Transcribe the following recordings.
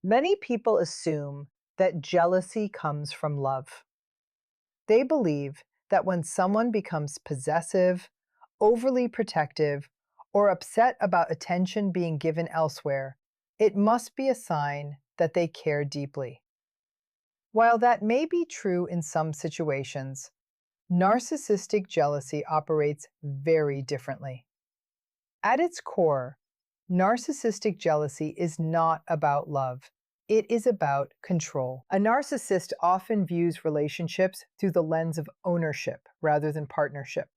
Many people assume that jealousy comes from love. They believe that when someone becomes possessive, overly protective, or upset about attention being given elsewhere, it must be a sign that they care deeply. While that may be true in some situations, narcissistic jealousy operates very differently. At its core, narcissistic jealousy is not about love. It is about control. A narcissist often views relationships through the lens of ownership rather than partnership.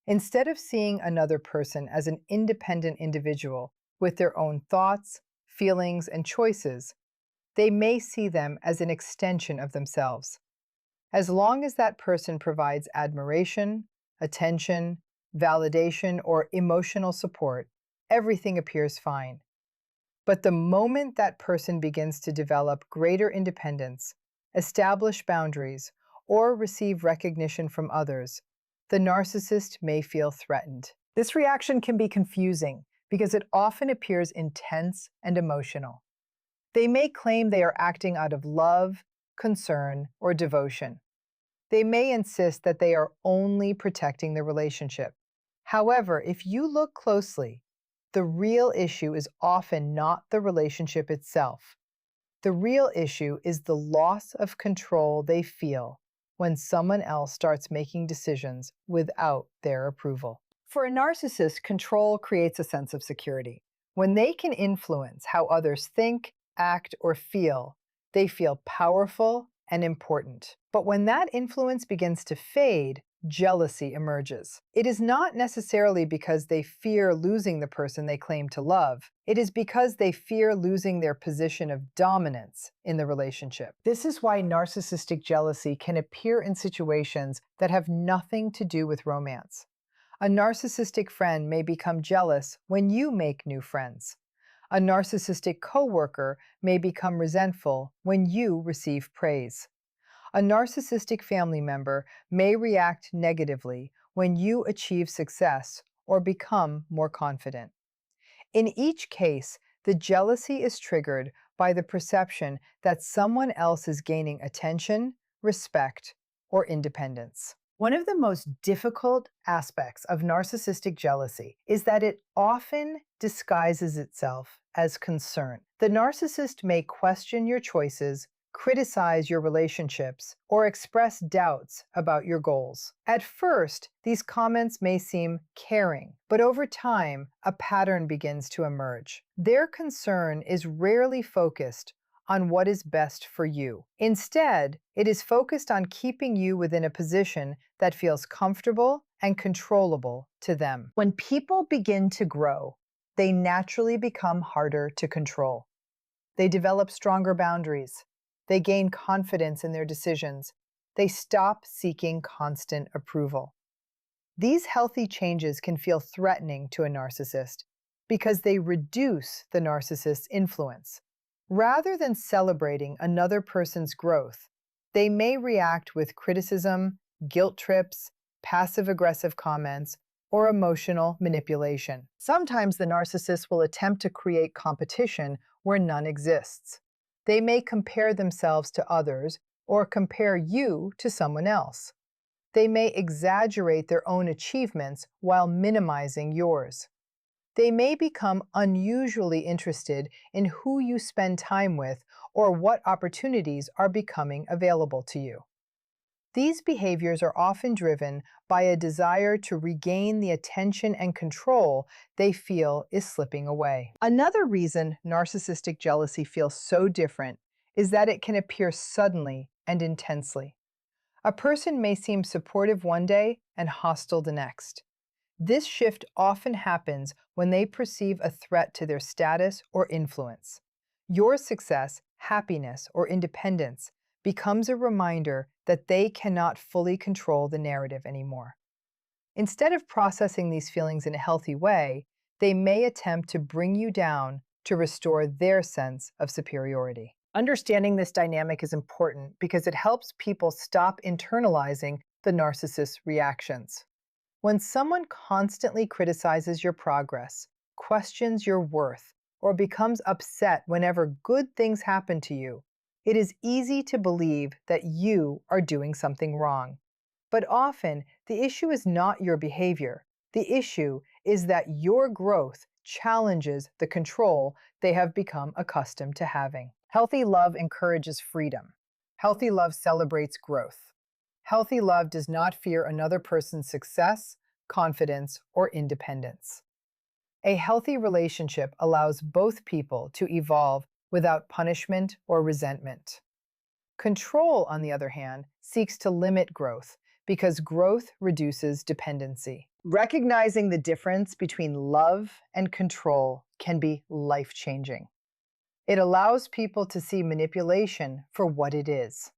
Instead of seeing another person as an independent individual with their own thoughts, feelings, and choices, they may see them as an extension of themselves. As long as that person provides admiration, attention, validation, or emotional support, everything appears fine. But the moment that person begins to develop greater independence, establish boundaries, or receive recognition from others, the narcissist may feel threatened. This reaction can be confusing because it often appears intense and emotional. They may claim they are acting out of love, concern, or devotion. They may insist that they are only protecting the relationship. However, if you look closely, the real issue is often not the relationship itself. The real issue is the loss of control they feel when someone else starts making decisions without their approval. For a narcissist, control creates a sense of security. When they can influence how others think, act, or feel, they feel powerful and important. But when that influence begins to fade, jealousy emerges. It is not necessarily because they fear losing the person they claim to love. It is because they fear losing their position of dominance in the relationship. This is why narcissistic jealousy can appear in situations that have nothing to do with romance. A narcissistic friend may become jealous when you make new friends. A narcissistic coworker may become resentful when you receive praise. A narcissistic family member may react negatively when you achieve success or become more confident. In each case, the jealousy is triggered by the perception that someone else is gaining attention, respect, or independence. One of the most difficult aspects of narcissistic jealousy is that it often disguises itself as concern. The narcissist may question your choices, criticize your relationships, or express doubts about your goals. At first, these comments may seem caring, but over time, a pattern begins to emerge. Their concern is rarely focused on what is best for you. Instead, it is focused on keeping you within a position that feels comfortable and controllable to them. When people begin to grow, they naturally become harder to control. They develop stronger boundaries. They gain confidence in their decisions. They stop seeking constant approval. These healthy changes can feel threatening to a narcissist because they reduce the narcissist's influence. Rather than celebrating another person's growth, they may react with criticism, guilt trips, passive-aggressive comments, or emotional manipulation. Sometimes the narcissist will attempt to create competition where none exists. They may compare themselves to others or compare you to someone else. They may exaggerate their own achievements while minimizing yours. They may become unusually interested in who you spend time with or what opportunities are becoming available to you. These behaviors are often driven by a desire to regain the attention and control they feel is slipping away. Another reason narcissistic jealousy feels so different is that it can appear suddenly and intensely. A person may seem supportive one day and hostile the next. This shift often happens when they perceive a threat to their status or influence. Your success, happiness, or independence becomes a reminder that they cannot fully control the narrative anymore. Instead of processing these feelings in a healthy way, they may attempt to bring you down to restore their sense of superiority. Understanding this dynamic is important because it helps people stop internalizing the narcissist's reactions. When someone constantly criticizes your progress, questions your worth, or becomes upset whenever good things happen to you, it is easy to believe that you are doing something wrong. But often, the issue is not your behavior. The issue is that your growth challenges the control they have become accustomed to having. Healthy love encourages freedom. Healthy love celebrates growth. Healthy love does not fear another person's success, confidence, or independence. A healthy relationship allows both people to evolve without punishment or resentment. Control, on the other hand, seeks to limit growth because growth reduces dependency. Recognizing the difference between love and control can be life-changing. It allows people to see manipulation for what it is.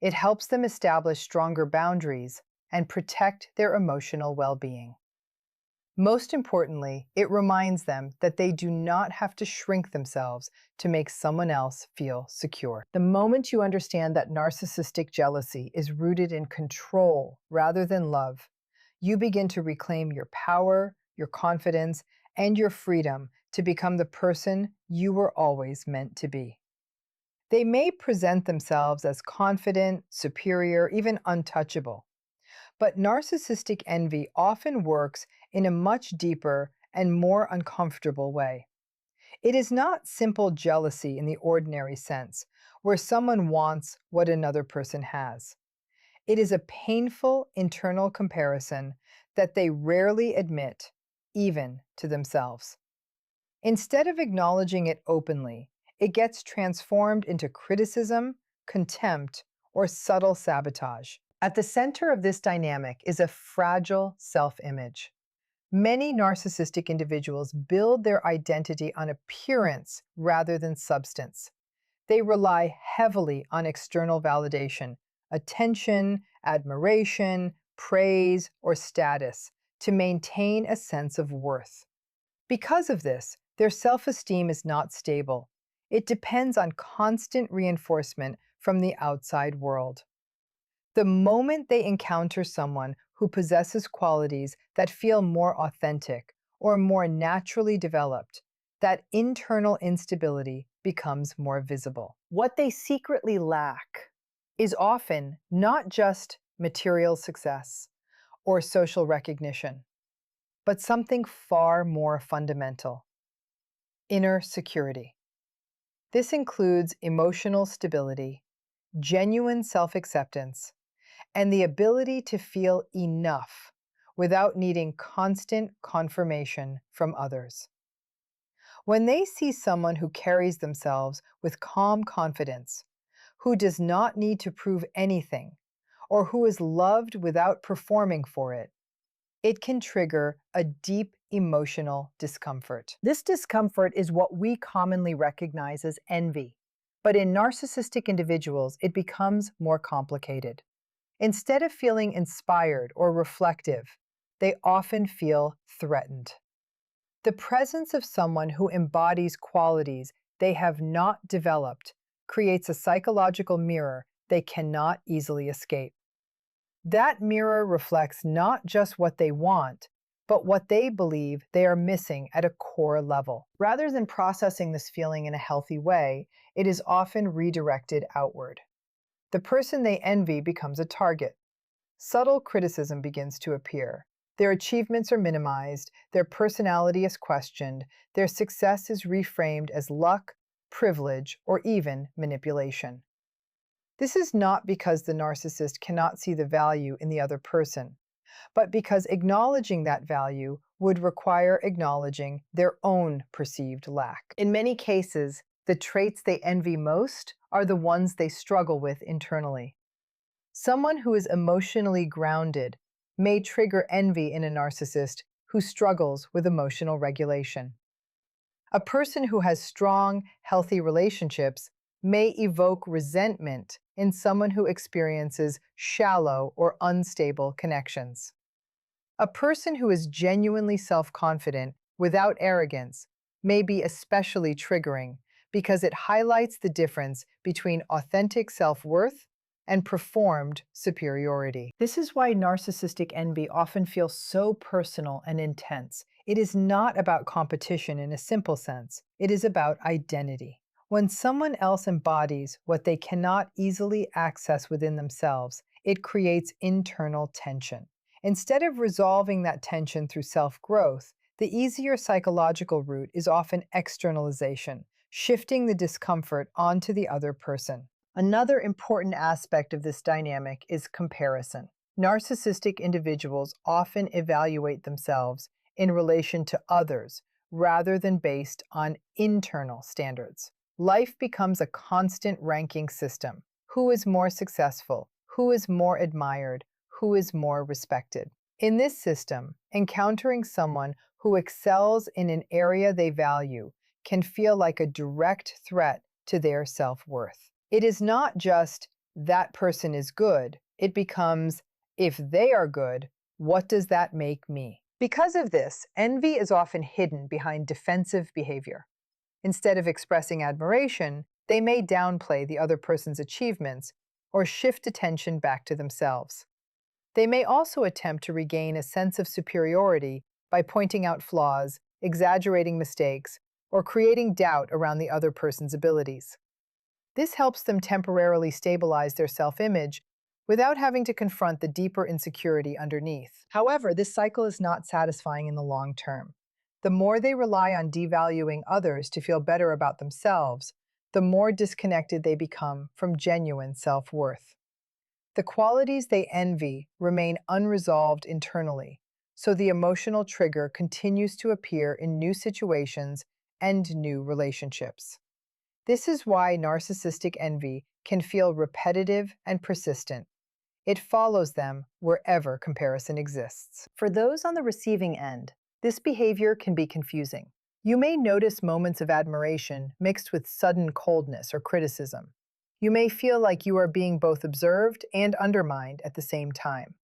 It helps them establish stronger boundaries and protect their emotional well-being. Most importantly, it reminds them that they do not have to shrink themselves to make someone else feel secure. The moment you understand that narcissistic jealousy is rooted in control rather than love, you begin to reclaim your power, your confidence, and your freedom to become the person you were always meant to be. They may present themselves as confident, superior, even untouchable. But narcissistic envy often works in a much deeper and more uncomfortable way. It is not simple jealousy in the ordinary sense, where someone wants what another person has. It is a painful internal comparison that they rarely admit, even to themselves. Instead of acknowledging it openly, it gets transformed into criticism, contempt, or subtle sabotage. At the center of this dynamic is a fragile self-image. Many narcissistic individuals build their identity on appearance rather than substance. They rely heavily on external validation, attention, admiration, praise, or status to maintain a sense of worth. Because of this, their self-esteem is not stable. It depends on constant reinforcement from the outside world. The moment they encounter someone who possesses qualities that feel more authentic or more naturally developed, that internal instability becomes more visible. What they secretly lack is often not just material success or social recognition, but something far more fundamental: inner security. This includes emotional stability, genuine self-acceptance, and the ability to feel enough without needing constant confirmation from others. When they see someone who carries themselves with calm confidence, who does not need to prove anything, or who is loved without performing for it, it can trigger a deep emotional discomfort. This discomfort is what we commonly recognize as envy, but in narcissistic individuals, it becomes more complicated. Instead of feeling inspired or reflective, they often feel threatened. The presence of someone who embodies qualities they have not developed creates a psychological mirror they cannot easily escape. That mirror reflects not just what they want, but what they believe they are missing at a core level. Rather than processing this feeling in a healthy way, it is often redirected outward. The person they envy becomes a target. Subtle criticism begins to appear. Their achievements are minimized, their personality is questioned, their success is reframed as luck, privilege, or even manipulation. This is not because the narcissist cannot see the value in the other person, but because acknowledging that value would require acknowledging their own perceived lack. In many cases, the traits they envy most are the ones they struggle with internally. Someone who is emotionally grounded may trigger envy in a narcissist who struggles with emotional regulation. A person who has strong, healthy relationships may evoke resentment in someone who experiences shallow or unstable connections. A person who is genuinely self-confident without arrogance may be especially triggering because it highlights the difference between authentic self-worth and performed superiority. This is why narcissistic envy often feels so personal and intense. It is not about competition in a simple sense, it is about identity. When someone else embodies what they cannot easily access within themselves, it creates internal tension. Instead of resolving that tension through self growth, the easier psychological route is often externalization, shifting the discomfort onto the other person. Another important aspect of this dynamic is comparison. Narcissistic individuals often evaluate themselves in relation to others rather than based on internal standards. Life becomes a constant ranking system. Who is more successful? Who is more admired? Who is more respected? In this system, encountering someone who excels in an area they value can feel like a direct threat to their self-worth. It is not just that person is good, it becomes if they are good, what does that make me? Because of this, envy is often hidden behind defensive behavior. Instead of expressing admiration, they may downplay the other person's achievements or shift attention back to themselves. They may also attempt to regain a sense of superiority by pointing out flaws, exaggerating mistakes, or creating doubt around the other person's abilities. This helps them temporarily stabilize their self-image without having to confront the deeper insecurity underneath. However, this cycle is not satisfying in the long term. The more they rely on devaluing others to feel better about themselves, the more disconnected they become from genuine self-worth. The qualities they envy remain unresolved internally, so the emotional trigger continues to appear in new situations and new relationships. This is why narcissistic envy can feel repetitive and persistent. It follows them wherever comparison exists. For those on the receiving end, this behavior can be confusing. You may notice moments of admiration mixed with sudden coldness or criticism. You may feel like you are being both observed and undermined at the same time.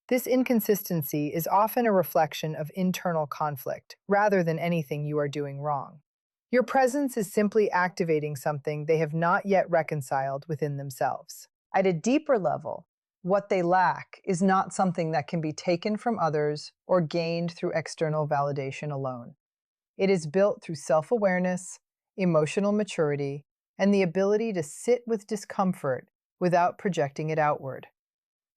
This inconsistency is often a reflection of internal conflict, rather than anything you are doing wrong. Your presence is simply activating something they have not yet reconciled within themselves. At a deeper level, what they lack is not something that can be taken from others or gained through external validation alone. It is built through self-awareness, emotional maturity, and the ability to sit with discomfort without projecting it outward.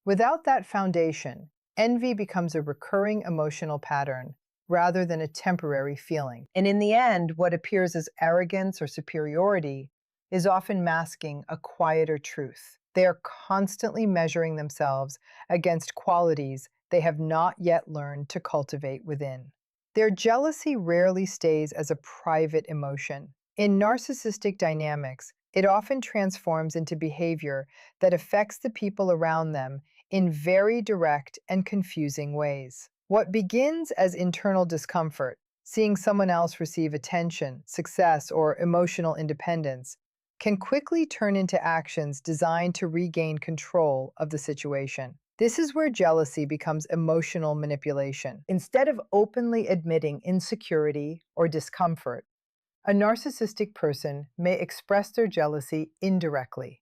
Without that foundation, envy becomes a recurring emotional pattern rather than a temporary feeling. And in the end, what appears as arrogance or superiority is often masking a quieter truth. They are constantly measuring themselves against qualities they have not yet learned to cultivate within. Their jealousy rarely stays as a private emotion. In narcissistic dynamics, it often transforms into behavior that affects the people around them in very direct and confusing ways. What begins as internal discomfort, seeing someone else receive attention, success, or emotional independence, can quickly turn into actions designed to regain control of the situation. This is where jealousy becomes emotional manipulation. Instead of openly admitting insecurity or discomfort, a narcissistic person may express their jealousy indirectly.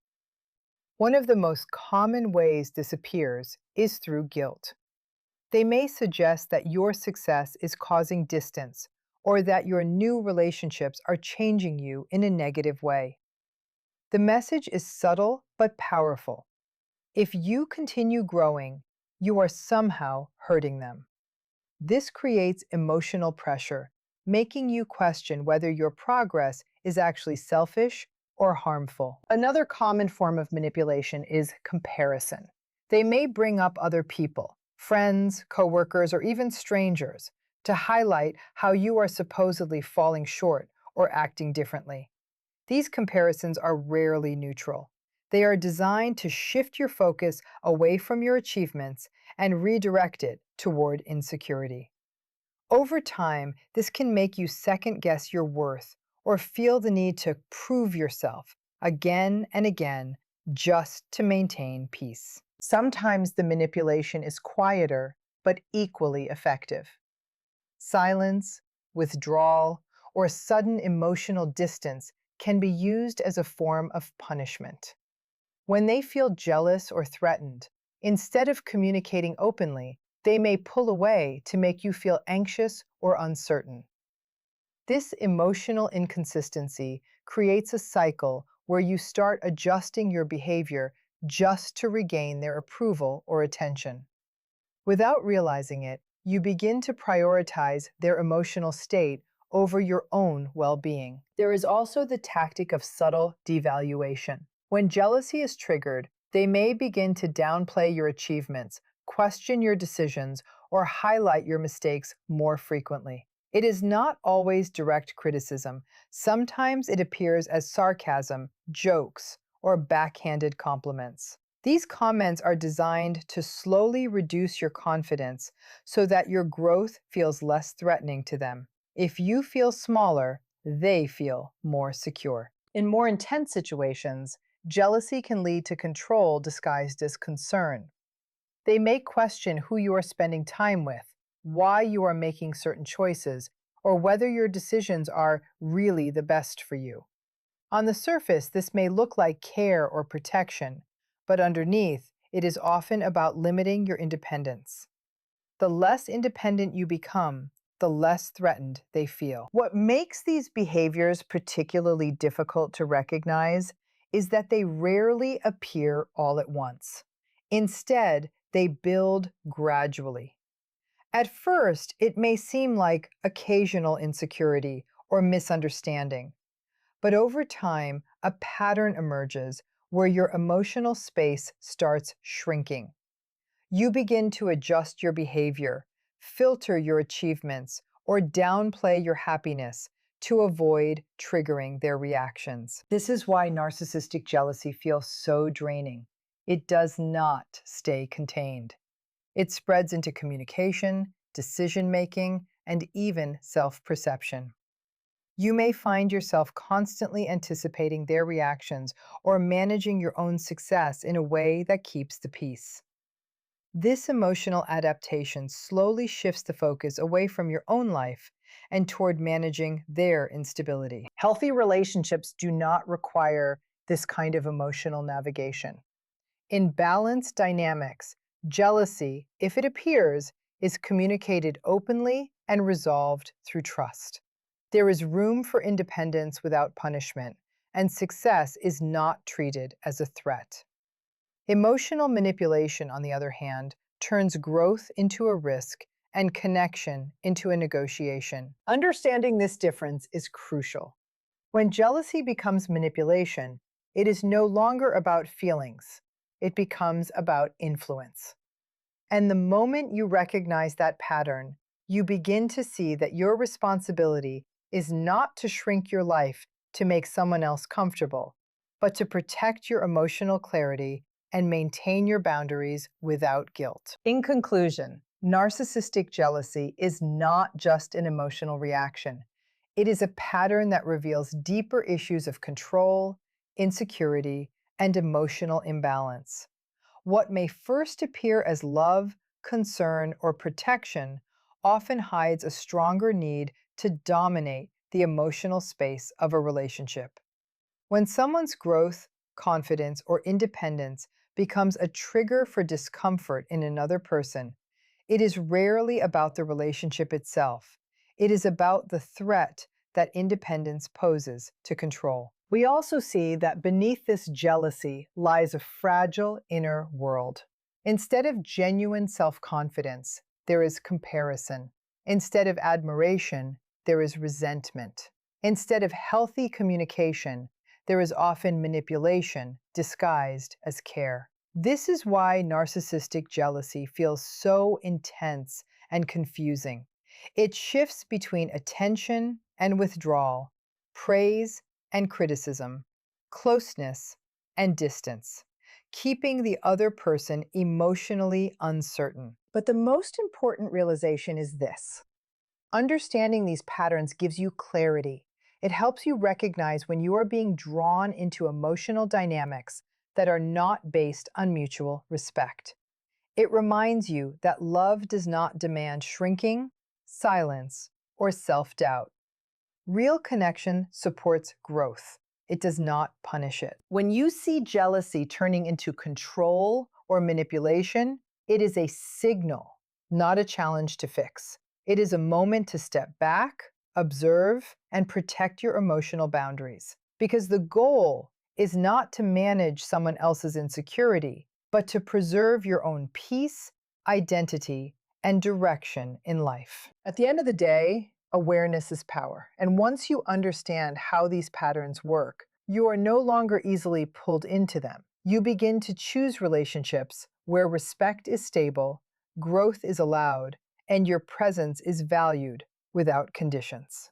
One of the most common ways this appears is through guilt. They may suggest that your success is causing distance or that your new relationships are changing you in a negative way. The message is subtle but powerful. If you continue growing, you are somehow hurting them. This creates emotional pressure, making you question whether your progress is actually selfish or harmful. Another common form of manipulation is comparison. They may bring up other people, friends, coworkers, or even strangers, to highlight how you are supposedly falling short or acting differently. These comparisons are rarely neutral. They are designed to shift your focus away from your achievements and redirect it toward insecurity. Over time, this can make you second-guess your worth or feel the need to prove yourself again and again just to maintain peace. Sometimes the manipulation is quieter but equally effective. Silence, withdrawal, or sudden emotional distance can be used as a form of punishment. When they feel jealous or threatened, instead of communicating openly, They may pull away to make you feel anxious or uncertain. This emotional inconsistency creates a cycle where you start adjusting your behavior just to regain their approval or attention. Without realizing it, you begin to prioritize their emotional state over your own well-being. There is also the tactic of subtle devaluation. When jealousy is triggered, they may begin to downplay your achievements, question your decisions, or highlight your mistakes more frequently. It is not always direct criticism. Sometimes it appears as sarcasm, jokes, or backhanded compliments. These comments are designed to slowly reduce your confidence so that your growth feels less threatening to them. If you feel smaller, they feel more secure. In more intense situations, jealousy can lead to control disguised as concern. They may question who you are spending time with, why you are making certain choices, or whether your decisions are really the best for you. On the surface, this may look like care or protection, but underneath, it is often about limiting your independence. The less independent you become, the less threatened they feel. What makes these behaviors particularly difficult to recognize is that they rarely appear all at once. Instead, they build gradually. At first, it may seem like occasional insecurity or misunderstanding, but over time, a pattern emerges where your emotional space starts shrinking. You begin to adjust your behavior, filter your achievements, or downplay your happiness to avoid triggering their reactions. This is why narcissistic jealousy feels so draining. It does not stay contained. It spreads into communication, decision-making, and even self-perception. You may find yourself constantly anticipating their reactions or managing your own success in a way that keeps the peace. This emotional adaptation slowly shifts the focus away from your own life and toward managing their instability. Healthy relationships do not require this kind of emotional navigation. In balanced dynamics, jealousy, if it appears, is communicated openly and resolved through trust. There is room for independence without punishment, and success is not treated as a threat. Emotional manipulation, on the other hand, turns growth into a risk and connection into a negotiation. Understanding this difference is crucial. When jealousy becomes manipulation, it is no longer about feelings. It becomes about influence. And the moment you recognize that pattern, you begin to see that your responsibility is not to shrink your life to make someone else comfortable, but to protect your emotional clarity and maintain your boundaries without guilt. In conclusion, narcissistic jealousy is not just an emotional reaction. It is a pattern that reveals deeper issues of control, insecurity, and emotional imbalance. What may first appear as love, concern, or protection often hides a stronger need to dominate the emotional space of a relationship. When someone's growth, confidence, or independence becomes a trigger for discomfort in another person, it is rarely about the relationship itself. It is about the threat that independence poses to control. We also see that beneath this jealousy lies a fragile inner world. Instead of genuine self-confidence, there is comparison. Instead of admiration, there is resentment. Instead of healthy communication, there is often manipulation disguised as care. This is why narcissistic jealousy feels so intense and confusing. It shifts between attention and withdrawal, praise and criticism, closeness and distance, keeping the other person emotionally uncertain. But the most important realization is this. Understanding these patterns gives you clarity. It helps you recognize when you are being drawn into emotional dynamics that are not based on mutual respect. It reminds you that love does not demand shrinking, silence, or self-doubt. Real connection supports growth. It does not punish it. When you see jealousy turning into control or manipulation, it is a signal not a challenge to fix. It is a moment to step back, observe, and protect your emotional boundaries. Because the goal is not to manage someone else's insecurity, but to preserve your own peace, identity, and direction in life. At the end of the day, awareness is power. And once you understand how these patterns work, you are no longer easily pulled into them. You begin to choose relationships where respect is stable, growth is allowed, and your presence is valued without conditions.